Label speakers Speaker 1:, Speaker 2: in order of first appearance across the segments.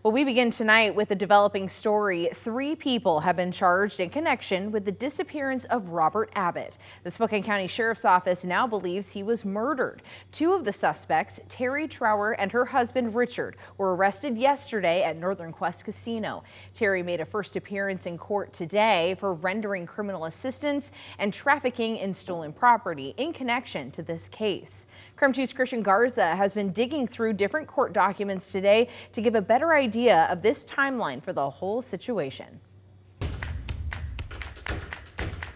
Speaker 1: Well, we begin tonight with a developing story. 3 people have been charged in connection with the disappearance of Robert Abbott. The Spokane County Sheriff's Office now believes he was murdered. 2 of the suspects, Terry Trower and her husband Richard, were arrested yesterday at Northern Quest Casino. Terry made a first appearance in court today for rendering criminal assistance and trafficking in stolen property in connection to this case. KREM 2's Christian Garza has been digging through different court documents today to give a better idea of this timeline for the whole situation.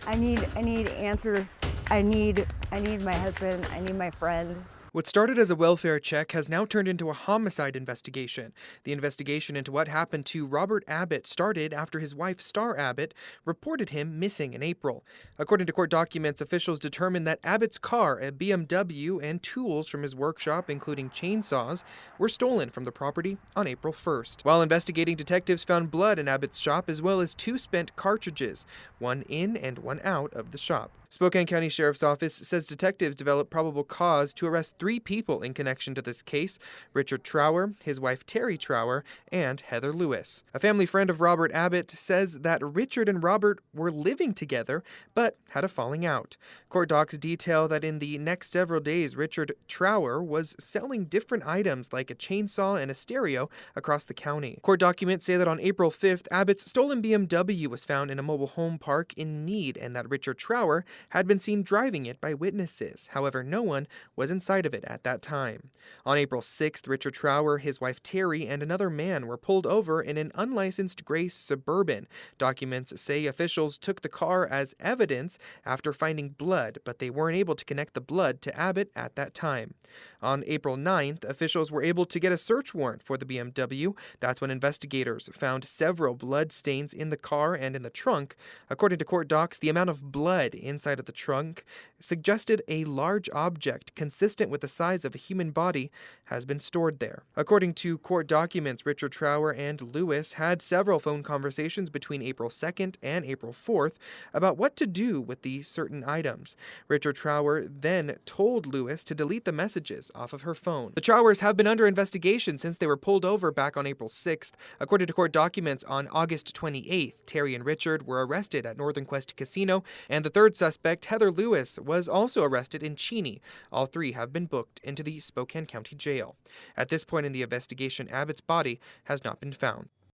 Speaker 2: I need answers. I need my husband. I need my friend.
Speaker 3: What started as a welfare check has now turned into a homicide investigation. The investigation into what happened to Robert Abbott started after his wife, Star Abbott, reported him missing in April. According to court documents, officials determined that Abbott's car, a BMW, and tools from his workshop, including chainsaws, were stolen from the property on April 1st. While investigating, detectives found blood in Abbott's shop as well as 2 spent cartridges, one in and one out of the shop. Spokane County Sheriff's Office says detectives developed probable cause to arrest 3 people in connection to this case: Richard Trower, his wife Terry Trower, and Heather Lewis. A family friend of Robert Abbott says that Richard and Robert were living together but had a falling out. Court docs detail that in the next several days, Richard Trower was selling different items like a chainsaw and a stereo across the county. Court documents say that on April 5th, Abbott's stolen BMW was found in a mobile home park in Meade and that Richard Trower had been seen driving it by witnesses. However, no one was inside of it at that time. On April 6th, Richard Trower, his wife Terry, and another man were pulled over in an unlicensed gray Suburban. Documents say officials took the car as evidence after finding blood, but they weren't able to connect the blood to Abbott at that time. On April 9th, officials were able to get a search warrant for the BMW. That's when investigators found several blood stains in the car and in the trunk. According to court docs, the amount of blood inside of the trunk suggested a large object consistent with the size of a human body has been stored there. According to court documents, Richard Trower and Lewis had several phone conversations between April 2nd and April 4th about what to do with these certain items. Richard Trower then told Lewis to delete the messages off of her phone. The Trowers have been under investigation since they were pulled over back on April 6th. According to court documents, on August 28th, Terry and Richard were arrested at Northern Quest Casino, and the third suspect, Heather Lewis, was also arrested in Cheney. All 3 have been booked into the Spokane County Jail. At this point in the investigation, Abbott's body has not been found.